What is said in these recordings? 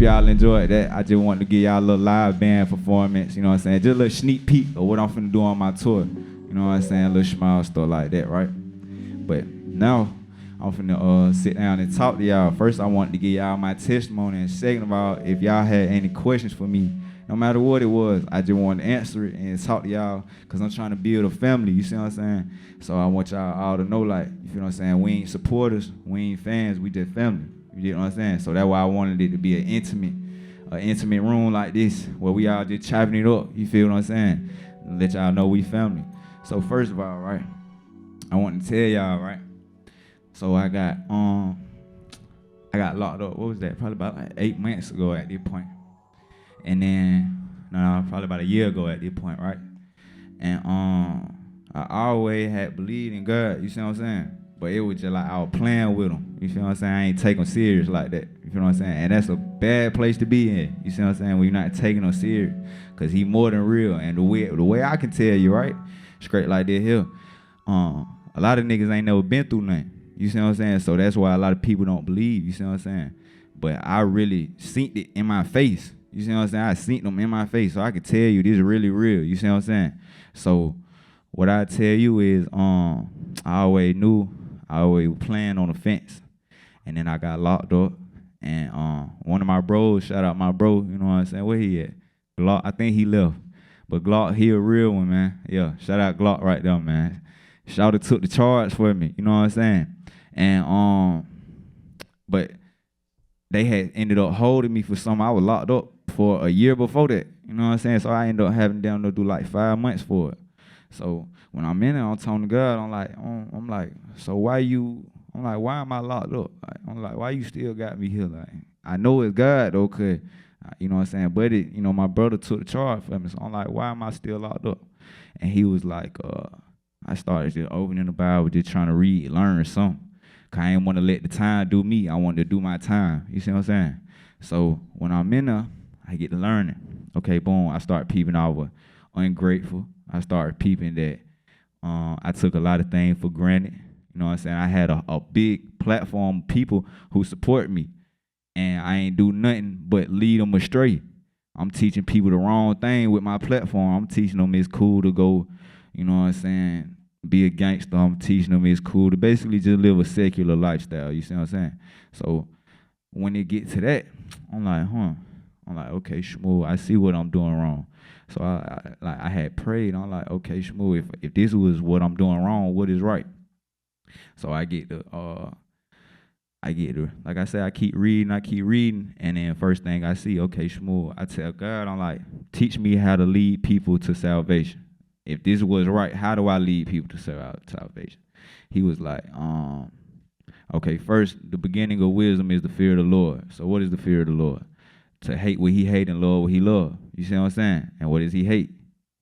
hope y'all enjoyed that. I just wanted to give y'all a little live band performance, you know what I'm saying? Just a little sneak peek of what I'm finna do on my tour. You know what I'm saying? A little small stuff like that, right? But now, I'm finna sit down and talk to y'all. First, I wanted to give y'all my testimony, and second of all, if y'all had any questions for me, no matter what it was, I just wanted to answer it and talk to y'all, because I'm trying to build a family, you see what I'm saying? So I want y'all all to know, like, you feel what I'm saying? We ain't supporters, we ain't fans, we just family. You know what I'm saying? So that's why I wanted it to be an intimate room like this, where we all just chopping it up, you feel what I'm saying? Let y'all know we family. So first of all, right, I want to tell y'all, right? So I got locked up, what was that? Probably about like 8 months ago at this point. And then, no, probably about a year ago at this point, right? And I always had believed in God, you see what I'm saying? But it was just like I was playing with him, you feel what I'm saying? I ain't take him serious like that, you feel what I'm saying? And that's a bad place to be in, you see what I'm saying? When you're not taking him serious, because he more than real. And the way I can tell you, right? Straight like that here, a lot of niggas ain't never been through nothing, you see what I'm saying? So that's why a lot of people don't believe, you see what I'm saying? But I really seen it in my face. You see what I'm saying? I seen them in my face, so I can tell you this is really real. You see what I'm saying? So what I tell you is, I always knew, I always was playing on the fence, and then I got locked up. And one of my bros, shout out my bro, you know what I'm saying? Where he at? Glock, I think he left, but Glock, he a real one, man. Yeah, shout out Glock right there, man. Shouta took the charge for me, you know what I'm saying? And but they had ended up holding me for something. I was locked up for a year before that, you know what I'm saying? So I ended up having them to do like 5 months for it. So when I'm in there, I'm talking to God, I'm like, so why am I locked up? I'm like, why you still got me here? Like, I know it's God though, cause you know what I'm saying? But my brother took the charge for me. So I'm like, why am I still locked up? And he was like, I started just opening the Bible, just trying to read, learn something. Cause I didn't want to let the time do me. I wanted to do my time. You see what I'm saying? So when I'm in there, I get to learning. Okay, boom. I start peeping over ungrateful. I started peeping that I took a lot of things for granted. You know what I'm saying? I had a big platform of people who support me, and I ain't do nothing but lead them astray. I'm teaching people the wrong thing with my platform. I'm teaching them it's cool to go, you know what I'm saying, be a gangster. I'm teaching them it's cool to basically just live a secular lifestyle. You see what I'm saying? So when it get to that, I'm like, okay, Shmoo, I see what I'm doing wrong. So I had prayed. I'm like, okay, Shmoo, if this was what I'm doing wrong, what is right? So I get the like I said, I keep reading, and then first thing I see, okay, Shmoo, I tell God, I'm like, teach me how to lead people to salvation. If this was right, how do I lead people to salvation? He was like, okay, first, the beginning of wisdom is the fear of the Lord. So what is the fear of the Lord? To hate what he hate and love what he love. You see what I'm saying? And what does he hate?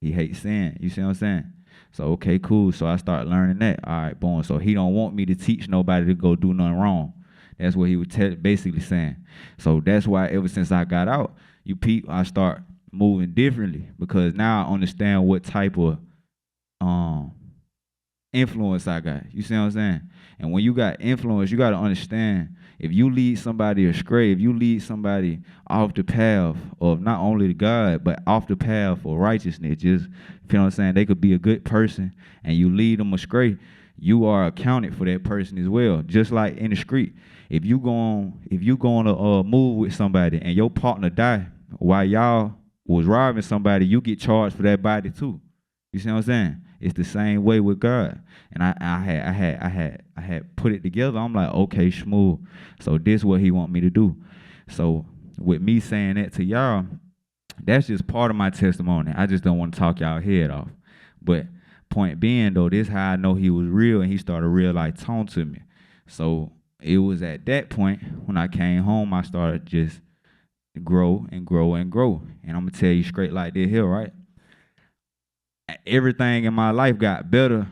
He hates sin. You see what I'm saying? So, okay, cool. So I start learning that. All right, boom. So he don't want me to teach nobody to go do nothing wrong. That's what he was basically saying. So that's why ever since I got out, I start moving differently, because now I understand what type of influence I got. You see what I'm saying? And when you got influence, you got to understand, if you lead somebody astray, if you lead somebody off the path of not only God, but off the path of righteousness, just, you know what I'm saying, they could be a good person and you lead them astray, you are accounted for that person as well. Just like in the street, if you going to move with somebody and your partner die while y'all was robbing somebody, you get charged for that body too. You see what I'm saying? It's the same way with God. And I had put it together. I'm like, okay, Shmoo. So this is what he want me to do. So with me saying that to y'all, that's just part of my testimony. I just don't want to talk y'all head off. But point being though, this is how I know he was real, and he started real like tone to me. So it was at that point when I came home, I started just grow and grow and grow. And I'm gonna tell you straight like this here, right? Everything in my life got better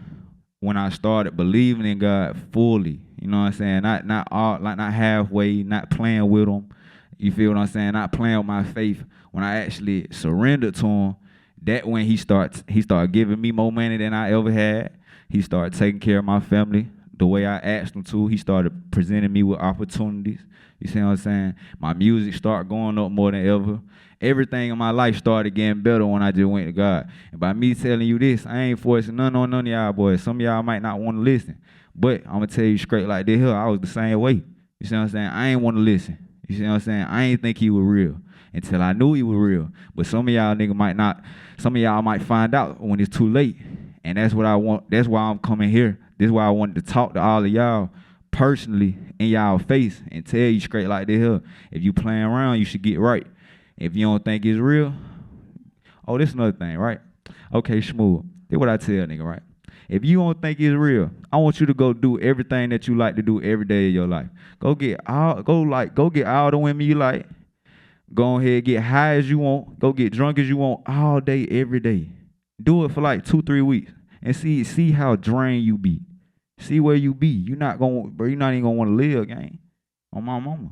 when I started believing in God fully. You know what I'm saying? Not halfway, not playing with him. You feel what I'm saying? Not playing with my faith. When I actually surrendered to him, that when he started giving me more money than I ever had. He started taking care of my family. the way I asked him to. He started presenting me with opportunities. You see what I'm saying? My music started going up more than ever. Everything in my life started getting better when I just went to God. And by me telling you this, I ain't forcing none on none of y'all boys. Some of y'all might not want to listen. But I'm going to tell you straight like this here, I was the same way. You see what I'm saying? I ain't want to listen. You see what I'm saying? I ain't think he was real until I knew he was real. But some of y'all niggas might not, some of y'all might find out when it's too late. And that's what I want. That's why I'm coming here. This is why I wanted to talk to all of y'all personally in y'all face and tell you straight like this here. If you playing around, you should get right. If you don't think it's real, oh, this is another thing, right? Okay, smooth. This what I tell nigga, right? If you don't think it's real, I want you to go do everything that you like to do every day of your life. Go get all the women you like. Go ahead, get high as you want. Go get drunk as you want all day, every day. Do it for like 2-3 weeks and see how drained you be. See where you be. You're not even gonna want to live, gang. On my mama.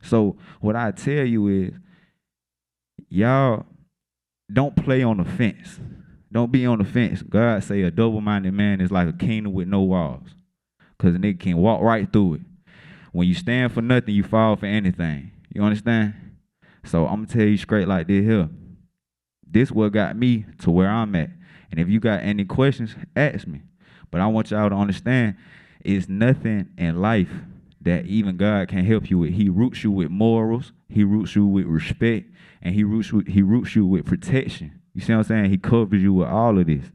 So what I tell you is, y'all don't play on the fence. Don't be on the fence. God say a double-minded man is like a kingdom with no walls. Because a nigga can walk right through it. When you stand for nothing, you fall for anything. You understand? So I'm going to tell you straight like this here. This what got me to where I'm at. And if you got any questions, ask me. But I want y'all to understand, it's nothing in life that even God can help you with. He roots you with morals. He roots you with respect. And he roots you with protection. You see what I'm saying? He covers you with all of this.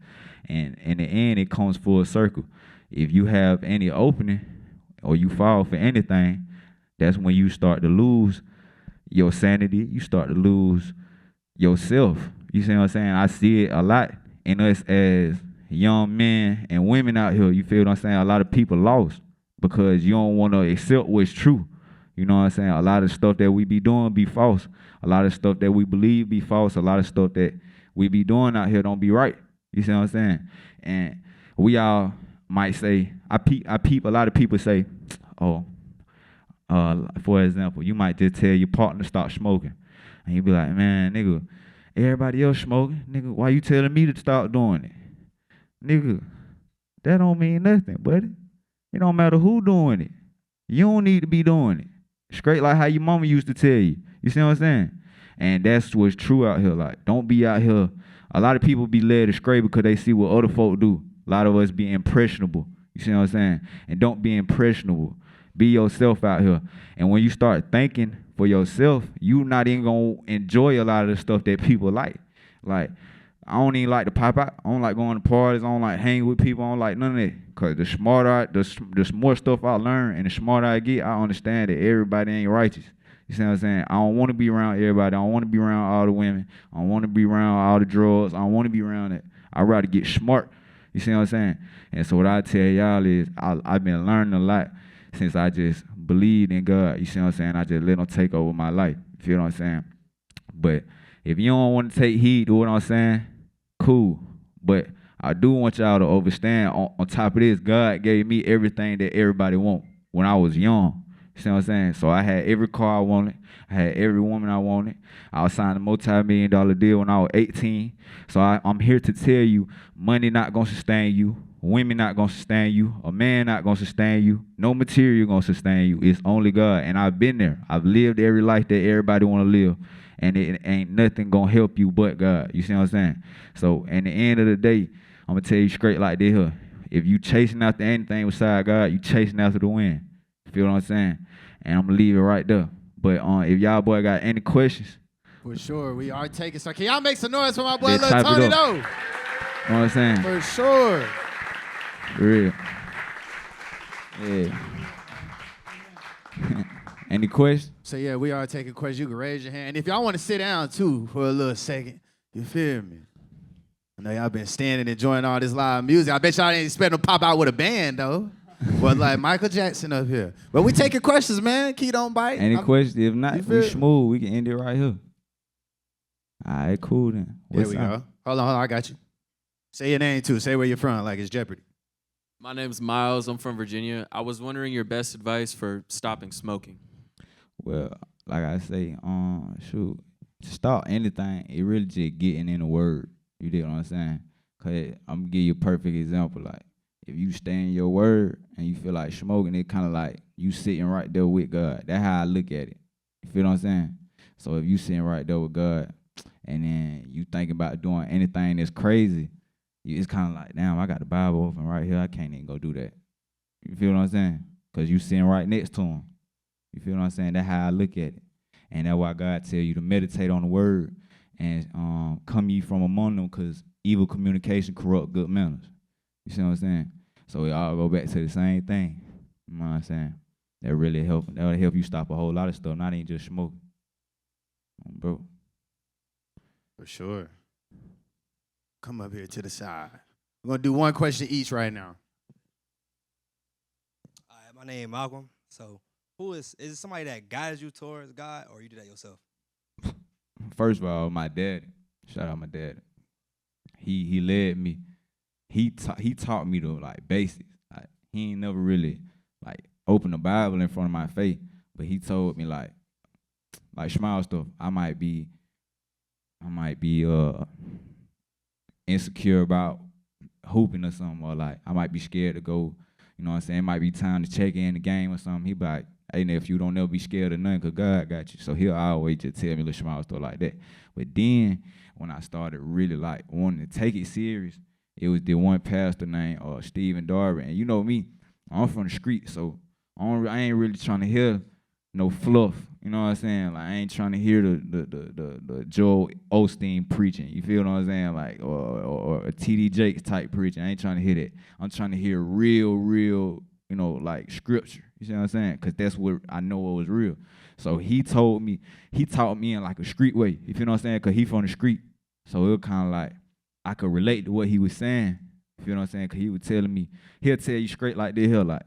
And in the end, it comes full circle. If you have any opening or you fall for anything, that's when you start to lose your sanity. You start to lose yourself. You see what I'm saying? I see it a lot in us as young men and women out here. You feel what I'm saying? A lot of people lost because you don't want to accept what's true. You know what I'm saying? A lot of stuff that we be doing be false. A lot of stuff that we believe be false. A lot of stuff that we be doing out here don't be right. You see what I'm saying? And we all might say, I peep a lot of people say, oh, for example, you might just tell your partner stop smoking. And you be like, man, nigga, everybody else smoking. Nigga, why you telling me to stop doing it? Nigga, that don't mean nothing, buddy. It don't matter who doing it. You don't need to be doing it. Straight like how your mama used to tell you. You see what I'm saying? And that's what's true out here. Like, don't be out here. A lot of people be led astray because they see what other folk do. A lot of us be impressionable. You see what I'm saying? And don't be impressionable. Be yourself out here. And when you start thinking for yourself, you not even going to enjoy a lot of the stuff that people like. Like, I don't even like to pop out. I don't like going to parties. I don't like hanging with people. I don't like none of that. Because the more stuff I learn and the smarter I get, I understand that everybody ain't righteous. You see what I'm saying? I don't want to be around everybody. I don't want to be around all the women. I don't want to be around all the drugs. I don't want to be around it. I'd rather get smart. You see what I'm saying? And so what I tell y'all is I've been learning a lot since I just believed in God. You see what I'm saying? I just let him take over my life. You feel what I'm saying? But if you don't want to take heed to what I'm saying, cool. But I do want y'all to understand, on top of this, God gave me everything that everybody want when I was young. You see what I'm saying? So I had every car I wanted. I had every woman I wanted. I was signed a multi-million-dollar deal when I was 18. So I'm here to tell you, money not going to sustain you. Women not going to sustain you. A man not going to sustain you. No material going to sustain you. It's only God. And I've been there. I've lived every life that everybody want to live. And it ain't nothing going to help you but God. You see what I'm saying? So in the end of the day, I'm going to tell you straight like this here. If you chasing after anything beside God, you chasing after the wind. Feel what I'm saying? And I'm going to leave it right there. But if y'all boy got any questions. For sure. We are taking some. Can y'all make some noise for my boy Lil Tony, though? You know what I'm saying? For sure. For real. Yeah. Any questions? So, yeah, we are taking questions. You can raise your hand. And if y'all want to sit down, too, for a little second, you feel me? I know y'all been standing enjoying all this live music. I bet y'all ain't expecting to pop out with a band, though. But like Michael Jackson up here. But we taking questions, man. Key don't bite. Any questions? If not, we smooth. We can end it right here. All right, cool then. There we go. Hold on, I got you. Say your name, too. Say where you're from, like it's Jeopardy. My name's Miles. I'm from Virginia. I was wondering your best advice for stopping smoking. Well, like I say, shoot, to start anything, it really just getting in the word. You dig what I'm saying? Cause I'm gonna give you a perfect example. Like, if you stay in your word and you feel like smoking, it kind of like you sitting right there with God. That's how I look at it. You feel what I'm saying? So if you sitting right there with God and then you thinking about doing anything that's crazy, it's kind of like, damn, I got the Bible open right here. I can't even go do that. You feel what I'm saying? Because you sitting right next to him. You feel what I'm saying? That's how I look at it. And that's why God tell you to meditate on the word and come ye from among them, because evil communication corrupt good manners. You see what I'm saying? So it all go back to the same thing. You know what I'm saying? That really help. That will help you stop a whole lot of stuff, not even just smoking. Bro. For sure. Come up here to the side. We're going to do one question each right now. All right, my name is Malcolm. So, who is it somebody that guides you towards God, or you do that yourself? First of all, my dad. Shout out my dad. He led me. He taught me the like basics. Like, he ain't never really like opened the Bible in front of my face, but he told me like small stuff. I might be insecure about hooping or something, or like I might be scared to go, you know what I'm saying? It might be time to check in the game or something. He be like, hey, nephew, don't never be scared of nothing, because God got you. So he'll always just tell me little small stuff like that. But then when I started really like wanting to take it serious, it was the one pastor named Stephen Darby. And you know me, I'm from the street, so I ain't really trying to hear no fluff. You know what I'm saying? Like, I ain't trying to hear the Joel Osteen preaching. You feel what I'm saying? Like, or a T.D. Jakes type preaching. I ain't trying to hear that. I'm trying to hear real, you know, like scripture. You see what I'm saying? Because that's what I know what was real. So he taught me in like a street way. You feel what I'm saying? Because he from the street. So it was kind of like I could relate to what he was saying. You feel what I'm saying? Because he was telling me, he'll tell you straight like this here, like,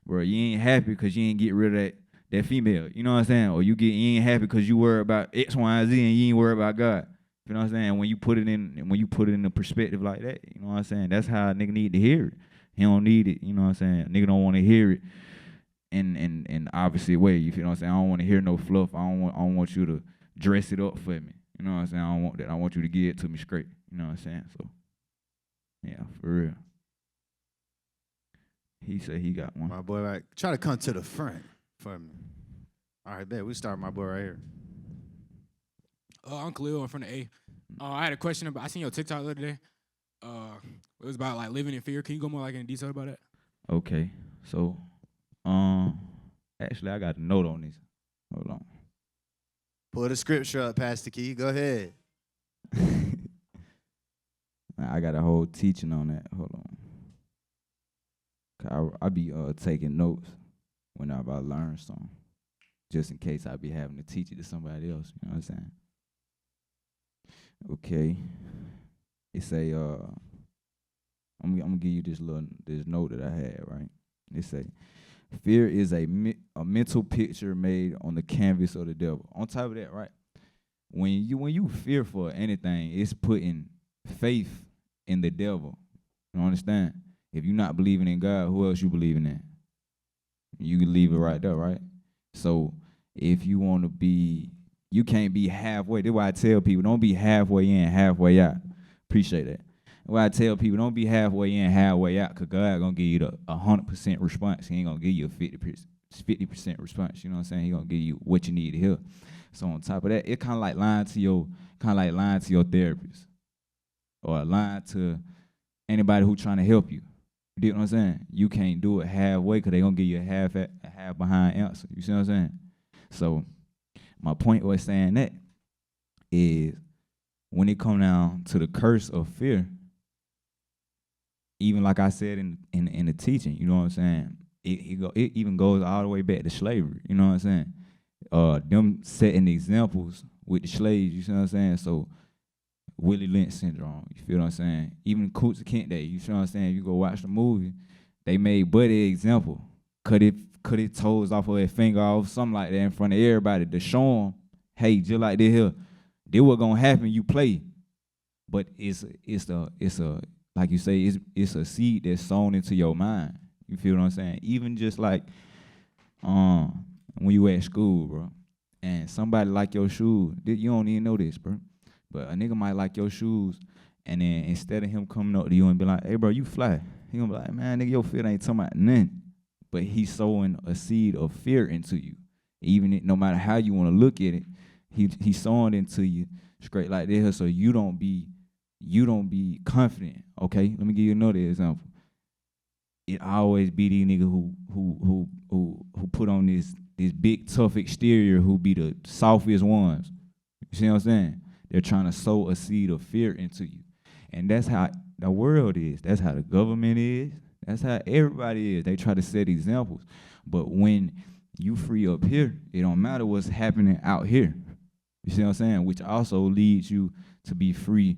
bro, you ain't happy because you ain't get rid of that female. You know what I'm saying? Or you ain't happy because you worry about X, Y, and Z and you ain't worry about God. You know what I'm saying? When you put it in a perspective like that, you know what I'm saying? That's how a nigga need to hear it. He don't need it, you know what I'm saying? Nigga don't want to hear it in opposite way. You feel what I'm saying? I don't want to hear no fluff. I don't want you to dress it up for me. You know what I'm saying? I don't want that. I want you to give it to me straight. You know what I'm saying? So, yeah, for real. He said he got one. My boy, right, try to come to the front for me. All right, bet. We start my boy right here. I'm Khalil. I'm from the A. I had a question about, I seen your TikTok the other day. It was about like living in fear. Can you go more like in detail about that? Okay. So, actually I got a note on this. Hold on. Pull the scripture up, Pastor Key. Go ahead. I got a whole teaching on that. Hold on. I be taking notes whenever I learn something, just in case I be having to teach it to somebody else. You know what I'm saying? Okay. It say I'm gonna give you this note that I had, right? It say, fear is a mental picture made on the canvas of the devil. On top of that, right? When you fear for anything, it's putting faith in the devil. You understand? If you're not believing in God, who else you believing in? You can leave it right there, right? So if you want to be, you can't be halfway. That's why I tell people, don't be halfway in, halfway out. Appreciate that. That's why I tell people, don't be halfway in, halfway out, because God going to give you the 100% response. He ain't going to give you a 50% response. You know what I'm saying? He going to give you what you need to hear. So on top of that, it kind of like lying to your therapist, or lying to anybody who trying to help you. You get what I'm saying? You can't do it halfway, because they going to give you a half behind answer. You see what I'm saying? So my point was saying that is, when it come down to the curse of fear, even like I said in the teaching, you know what I'm saying? It even goes all the way back to slavery. You know what I'm saying? Them setting examples with the slaves. You see what I'm saying? So Willie Lynch syndrome. You feel what I'm saying? Even Kunta Kinte. You feel what I'm saying? You go watch the movie. They made Buddy an example. Cut his toes off of his finger off, something like that, in front of everybody to show them, hey, just like this here, this what gonna happen. You play, but it's a like you say, it's a seed that's sown into your mind. You feel what I'm saying? Even just like when you at school, bro, and somebody like your shoes, you don't even know this, bro, but a nigga might like your shoes, And then instead of him coming up to you and be like, hey, bro, you fly. He gonna be like, man, nigga, your feet ain't talking about nothing. But he's sowing a seed of fear into you. Even no matter how you want to look at it, he's sowing into you straight like this so you don't be confident. Okay? Let me give you another example. It always be these niggas who put on this big tough exterior who be the softest ones. You see what I'm saying? They're trying to sow a seed of fear into you. And that's how the world is. That's how the government is. That's how everybody is. They try to set examples. But when you free up here, it don't matter what's happening out here. You see what I'm saying? Which also leads you to be free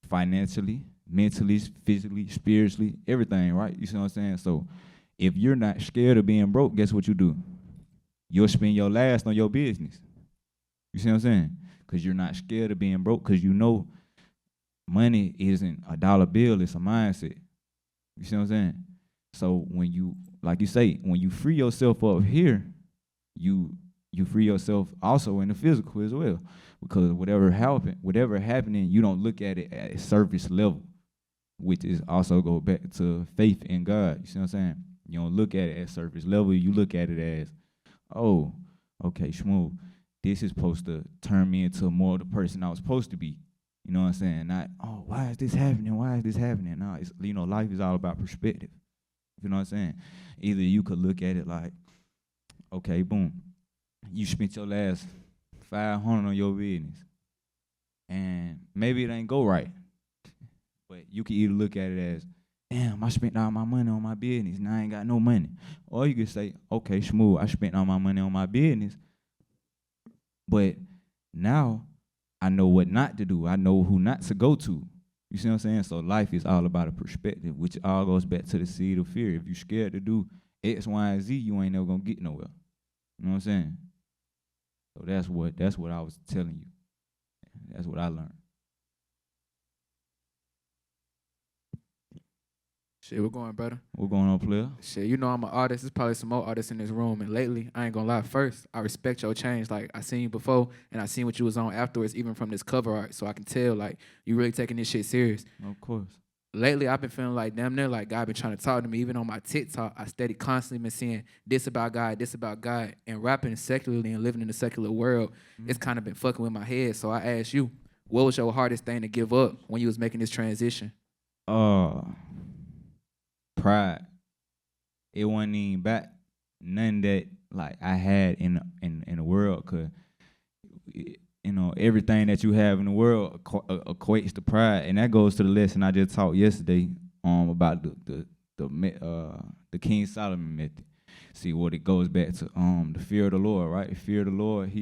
financially, mentally, physically, spiritually, everything, right? You see what I'm saying? So if you're not scared of being broke, guess what you do? You'll spend your last on your business. You see what I'm saying? Because you're not scared of being broke, because you know money isn't a dollar bill, it's a mindset. You see what I'm saying? So when you, like you say, when you free yourself up here, you free yourself also in the physical as well. Because whatever happening, you don't look at it at a surface level, which is also go back to faith in God. You see what I'm saying? You don't look at it at surface level. You look at it as, oh, okay, Shmoo, this is supposed to turn me into more of the person I was supposed to be. You know what I'm saying? Not, oh, why is this happening? Why is this happening? No, it's, life is all about perspective. You know what I'm saying? Either you could look at it like, okay, boom, you spent your last $500 on your business, and maybe it ain't go right. But you can either look at it as, damn, I spent all my money on my business, and I ain't got no money. Or you can say, okay, Shmoo, I spent all my money on my business, but now I know what not to do. I know who not to go to. You see what I'm saying? So life is all about a perspective, which all goes back to the seed of fear. If you're scared to do X, Y, and Z, you ain't never gonna get nowhere. You know what I'm saying? So that's what I was telling you. That's what I learned. Shit, we're going, brother. What's going on, player? Shit, you know I'm an artist. There's probably some more artists in this room. And lately, I ain't gonna lie, first, I respect your change. Like, I seen you before, and I seen what you was on afterwards, even from this cover art. So I can tell, like, you really taking this shit serious. Of course. Lately, I've been feeling like damn near like God been trying to talk to me. Even on my TikTok, I constantly been seeing this about God, and rapping secularly and living in the secular world. It's kind of been fucking with my head. So I asked you, what was your hardest thing to give up when you was making this transition? Pride. It wasn't even back none that like I had in the world, cause you know everything that you have in the world equates to pride, and that goes to the lesson I just taught yesterday about the King Solomon method. See what it goes back to the fear of the Lord, right? The fear of the Lord.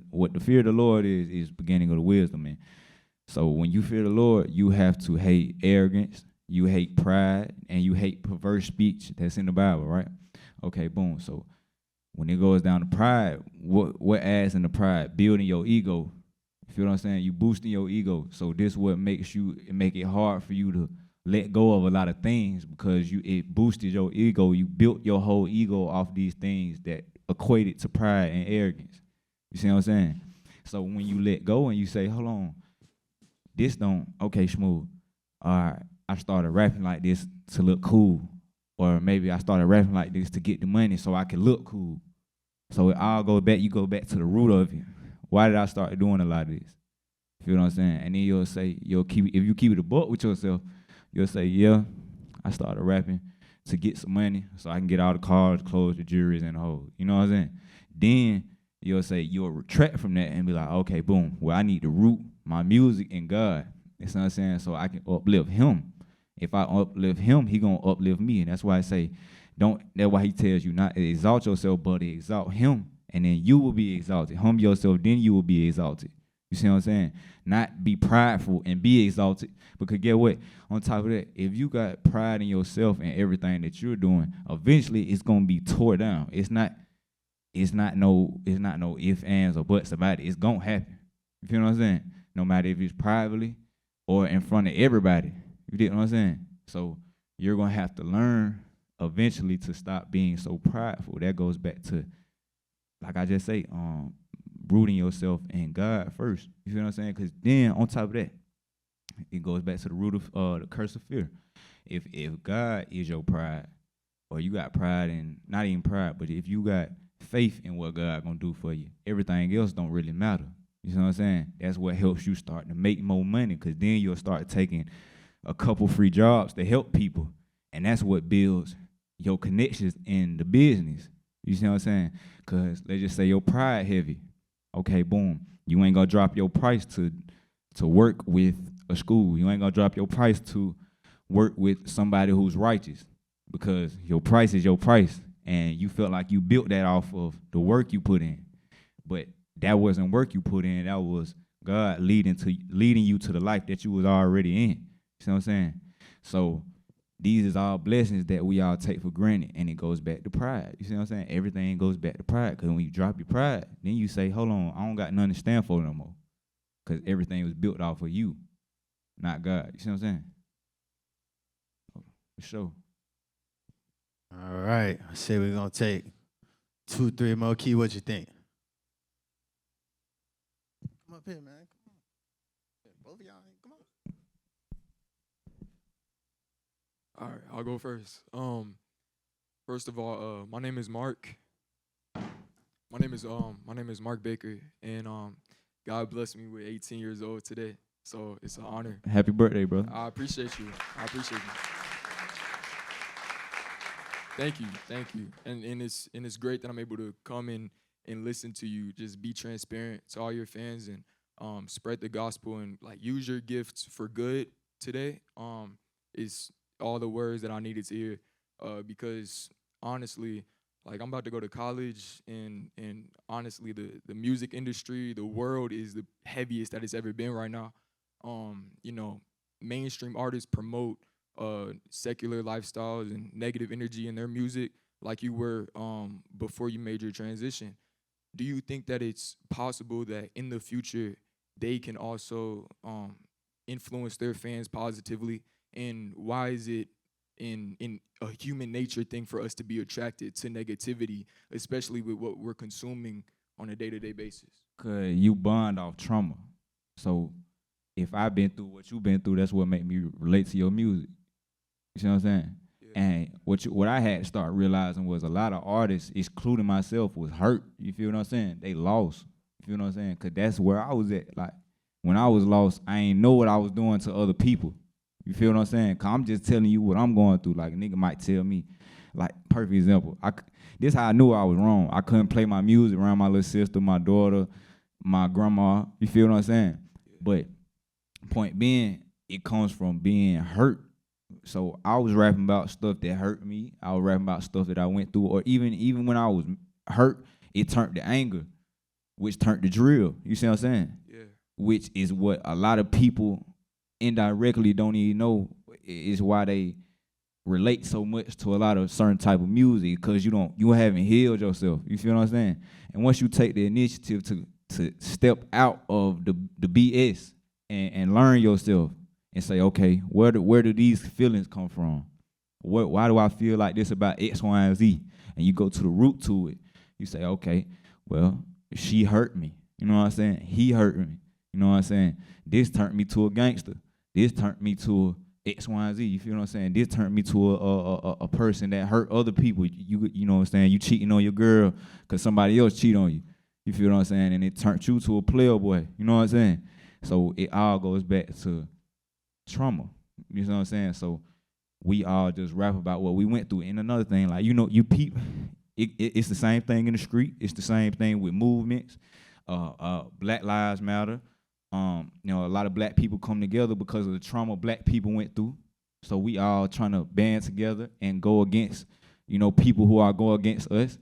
What the fear of the Lord is beginning of the wisdom, man. So when you fear the Lord, you have to hate arrogance. You hate pride, and you hate perverse speech. That's in the Bible, right? Okay, boom. So when it goes down to pride, what adds in the pride? Building your ego. You feel what I'm saying? You boosting your ego. So this what make it hard for you to let go of a lot of things, because it boosted your ego. You built your whole ego off these things that equated to pride and arrogance. You see what I'm saying? So when you let go and you say, hold on, this don't, okay, Smooth, all right, I started rapping like this to look cool. Or maybe I started rapping like this to get the money so I can look cool. So it all goes back, you go back to the root of it. Why did I start doing a lot of this? You feel what I'm saying? And then you'll say, if you keep it a buck with yourself, you'll say, yeah, I started rapping to get some money so I can get all the cars, clothes, the jewelry, and the whole. You know what I'm saying? Then you'll say, you'll retract from that and be like, okay, boom, well, I need to root my music in God. You know what I'm saying? So I can uplift him. If I uplift him, he gonna uplift me. And that's why I say, that's why he tells you not to exalt yourself, but to exalt him. And then you will be exalted. Humble yourself, then you will be exalted. You see what I'm saying? Not be prideful and be exalted. Because get what? On top of that, if you got pride in yourself and everything that you're doing, eventually it's gonna be tore down. It's not no ifs, ands, or buts about it. It's gonna happen. You feel what I'm saying? No matter if it's privately or in front of everybody. You get what I'm saying? So you're going to have to learn eventually to stop being so prideful. That goes back to, like I just say, rooting yourself in God first. You feel what I'm saying? Because then on top of that, it goes back to the root of the curse of fear. If God is your pride, or you got pride in, not even pride, but if you got faith in what God gonna do for you, everything else don't really matter. You know what I'm saying? That's what helps you start to make more money, because then you'll start taking a couple free jobs to help people. And that's what builds your connections in the business. You see what I'm saying? Because let's just say your pride heavy. Okay, boom. You ain't gonna drop your price to work with a school. You ain't gonna drop your price to work with somebody who's righteous, because your price is your price. And you felt like you built that off of the work you put in. But that wasn't work you put in. That was God leading you to the life that you was already in. You see what I'm saying? So these is all blessings that we all take for granted, and it goes back to pride. You see what I'm saying? Everything goes back to pride, because when you drop your pride, then you say, hold on, I don't got nothing to stand for no more, because everything was built off of you, not God. You see what I'm saying? For sure. All right. I say we're going to take 2, 3 more. Key, what you think? Come up here, man. Come on. Both of y'all, come on. All right, I'll go first. First of all, my name is Mark. My name is Mark Baker, and God blessed me with 18 years old today, so it's an honor. Happy birthday, brother. I appreciate you. Thank you. And it's great that I'm able to come in and listen to you. Just be transparent to all your fans and spread the gospel and like use your gifts for good today. Is all the words that I needed to hear, because honestly, like I'm about to go to college, and honestly, the music industry, the world is the heaviest that it's ever been right now. You know, mainstream artists promote secular lifestyles and negative energy in their music like you were before you made your transition. Do you think that it's possible that in the future they can also influence their fans positively? And why is it in a human nature thing for us to be attracted to negativity, especially with what we're consuming on a day-to-day basis? Because you bond off trauma. So if I've been through what you've been through, that's what made me relate to your music. You see what I'm saying? Yeah. And what I had to start realizing was a lot of artists, including myself, was hurt. You feel what I'm saying? They lost. You feel what I'm saying? Because that's where I was at. Like, when I was lost, I ain't know what I was doing to other people. You feel what I'm saying? Because I'm just telling you what I'm going through. Like, a nigga might tell me, like, perfect example. This how I knew I was wrong. I couldn't play my music around my little sister, my daughter, my grandma. You feel what I'm saying? But point being, it comes from being hurt. So I was rapping about stuff that hurt me. I was rapping about stuff that I went through. Or even when I was hurt, it turned to anger, which turned to drill. You see what I'm saying? Yeah. Which is what a lot of people indirectly don't even know is why they relate so much to a lot of certain type of music, because you haven't healed yourself. You feel what I'm saying? And once you take the initiative to step out of the BS and learn yourself and say, okay, where do these feelings come from? Why do I feel like this about X, Y, and Z? And you go to the root to it. You say, okay, well, she hurt me. You know what I'm saying? He hurt me. You know what I'm saying? This turned me to a gangster. This turned me to a X, Y, and Z. You feel what I'm saying? This turned me to a person that hurt other people. You know what I'm saying? You cheating on your girl because somebody else cheat on you. You feel what I'm saying? And it turned you to a playboy. You know what I'm saying? So it all goes back to trauma. You know what I'm saying? So we all just rap about what we went through. And another thing, like, you know, you peep, it's the same thing in the street. It's the same thing with movements. Black Lives Matter. You know, a lot of black people come together because of the trauma black people went through. So we all trying to band together and go against, you know, people who are going against us.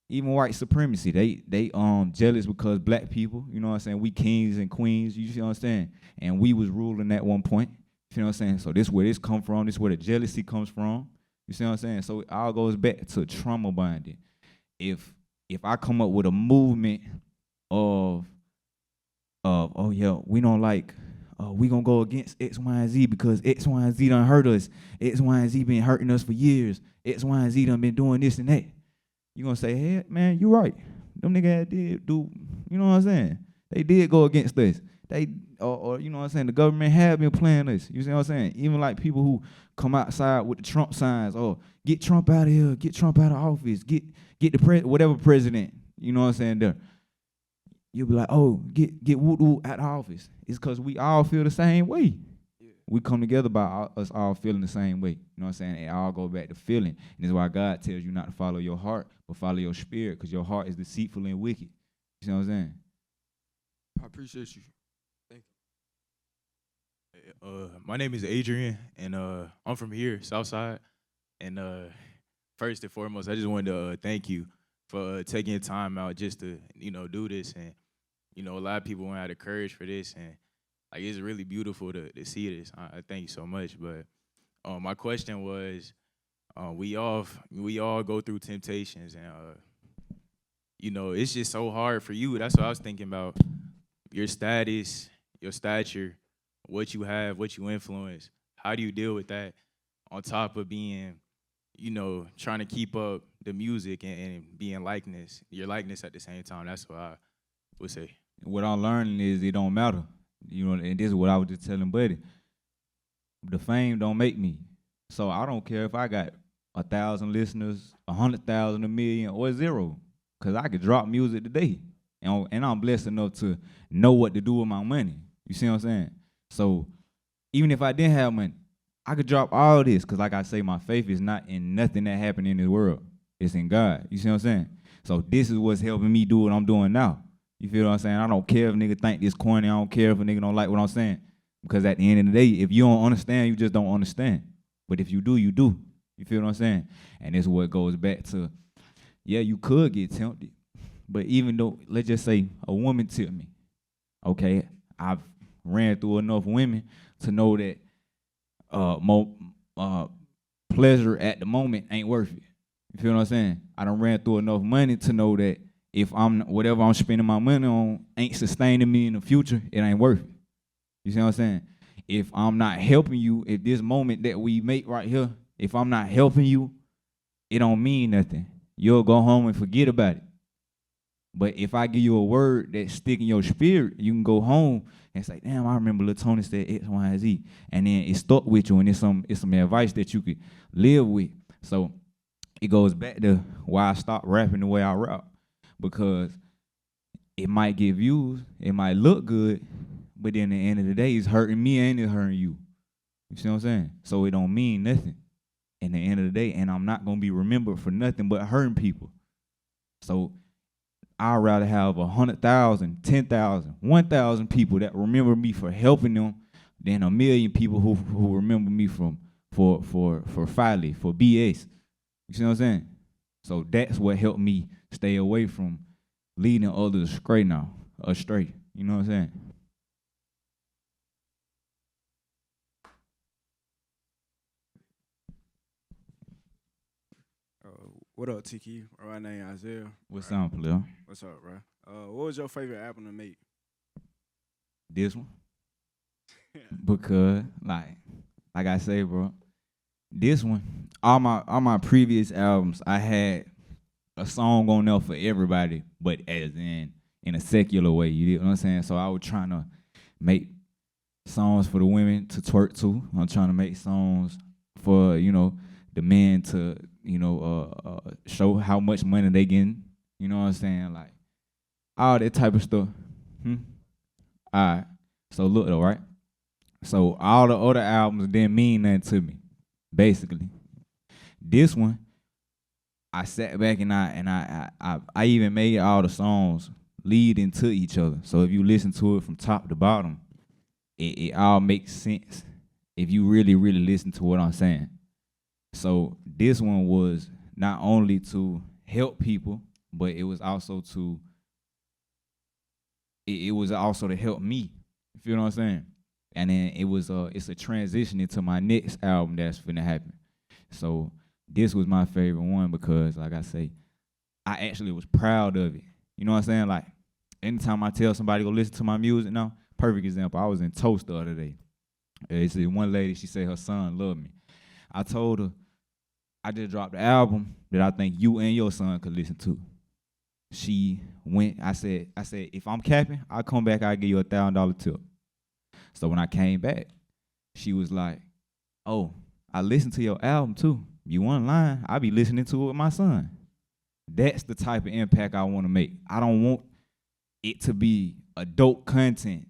Even white supremacy, they jealous because black people, you know what I'm saying, we kings and queens, you see what I'm saying? And we was ruling at one point, you know what I'm saying? So this where this come from, this where the jealousy comes from, you see what I'm saying? So it all goes back to trauma bonding. If I come up with a movement of oh yeah, we don't like, we gonna go against X, Y, and Z because X, Y, and Z done hurt us. X, Y, and Z been hurting us for years. X, Y, and Z done been doing this and that. You gonna say, hey, man, you right. Them niggas did do, you know what I'm saying? They did go against us. they or you know what I'm saying, the government have been playing this. You see what I'm saying? Even like people who come outside with the Trump signs, or get Trump out of here, get Trump out of office, get the whatever president, you know what I'm saying, there. You'll be like, oh, get woo out of office. It's because we all feel the same way. Yeah. We come together by us all feeling the same way. You know what I'm saying? It all go back to feeling. And this is why God tells you not to follow your heart, but follow your spirit, because your heart is deceitful and wicked. You see what I'm saying? I appreciate you. Thank My name is Adrian, and I'm from here, Southside. And first and foremost, I just wanted to thank you for taking your time out just to, do this. And, a lot of people won't have the courage for this. And, like, it's really beautiful to see this. I thank you so much. But my question was, we all go through temptations. And, it's just so hard for you. That's what I was thinking about. Your status, your stature, what you have, what you influence. How do you deal with that on top of being, trying to keep up the music and being your likeness at the same time? That's what I would say. What I'm learning is it don't matter. And this is what I was just telling Buddy. The fame don't make me. So I don't care if I got 1,000 listeners, 100,000, 1 million, or 0. Because I could drop music today. And I'm blessed enough to know what to do with my money. You see what I'm saying? So even if I didn't have money, I could drop all this, because like I say, my faith is not in nothing that happened in this world. It's in God. You see what I'm saying? So this is what's helping me do what I'm doing now. You feel what I'm saying? I don't care if nigga think this corny. I don't care if a nigga don't like what I'm saying. Because at the end of the day, if you don't understand, you just don't understand. But if you do, you do. You feel what I'm saying? And this is what goes back to, yeah, you could get tempted. But even though, let's just say a woman tipped me, okay, I've ran through enough women to know that pleasure at the moment ain't worth it. You feel what I'm saying? I done ran through enough money to know that if whatever I'm spending my money on ain't sustaining me in the future, it ain't worth it. You see what I'm saying? If I'm not helping you, if this moment that we make right here, if I'm not helping you, it don't mean nothing. You'll go home and forget about it. But if I give you a word that stick in your spirit, you can go home and say, damn, I remember Lil Tony said X, Y, and Z. And then it stuck with you, and it's some advice that you could live with. So it goes back to why I stopped rapping the way I rap. Because it might get views, it might look good, but then at the end of the day, it's hurting me and it's hurting you. You see what I'm saying? So it don't mean nothing in the end of the day, and I'm not going to be remembered for nothing but hurting people. So I'd rather have 100,000, 10,000, 1,000 people that remember me for helping them than 1 million people who remember me for folly, for BS. You see what I'm saying? So that's what helped me stay away from leading others astray now. You know what I'm saying? What up, Tiki? My name Isaiah. What's up, player? What's up, bro? What was your favorite album to make? This one. Because, like I say, bro, this one, all my previous albums, I had a song on there for everybody, but as in a secular way. You know what I'm saying? So I was trying to make songs for the women to twerk to. I'm trying to make songs for, the men to, show how much money they getting. You know what I'm saying? Like, all that type of stuff. All right. So look though, right? So all the other albums didn't mean nothing to me, basically. This one, I sat back and I even made all the songs lead into each other. So if you listen to it from top to bottom, it all makes sense if you really, really listen to what I'm saying. So this one was not only to help people, but it was also to help me. You feel what I'm saying? And then it's a transition into my next album that's finna happen. So this was my favorite one because, like I say, I actually was proud of it. You know what I'm saying? Like, anytime I tell somebody go listen to my music now, perfect example, I was in Toast the other day. It's one lady, she said her son loved me. I told her, I just dropped the album that I think you and your son could listen to. she went. I said, if I'm capping, I'll come back. I'll give you $1,000 tip. So when I came back, she was like, "Oh, I listened to your album too. You weren't lying. I be listening to it with my son." That's the type of impact I want to make. I don't want it to be adult content.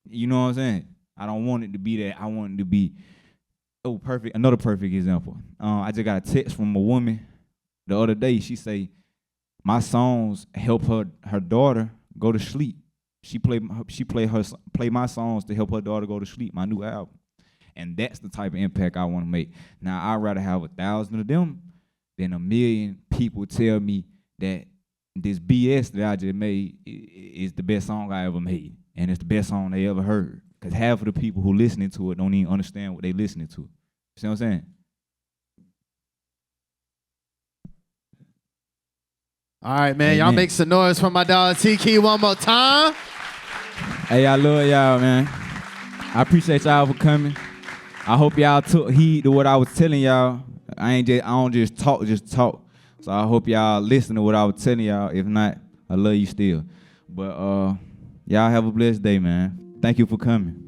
You know what I'm saying? I don't want it to be that. I want it to be, perfect. Another perfect example. I just got a text from a woman the other day. She say, my songs help her daughter go to sleep. She play my songs to help her daughter go to sleep, my new album. And that's the type of impact I want to make. Now, I'd rather have 1,000 of them than 1,000,000 people tell me that this BS that I just made is the best song I ever made. And it's the best song they ever heard. Because half of the people who listening to it don't even understand what they listening to. See what I'm saying? All right, man. Y'all make some noise for my dog T-Key one more time. Hey, I love y'all, man. I appreciate y'all for coming. I hope y'all took heed to what I was telling y'all. I don't just talk. So I hope y'all listen to what I was telling y'all. If not, I love you still. But y'all have a blessed day, man. Thank you for coming.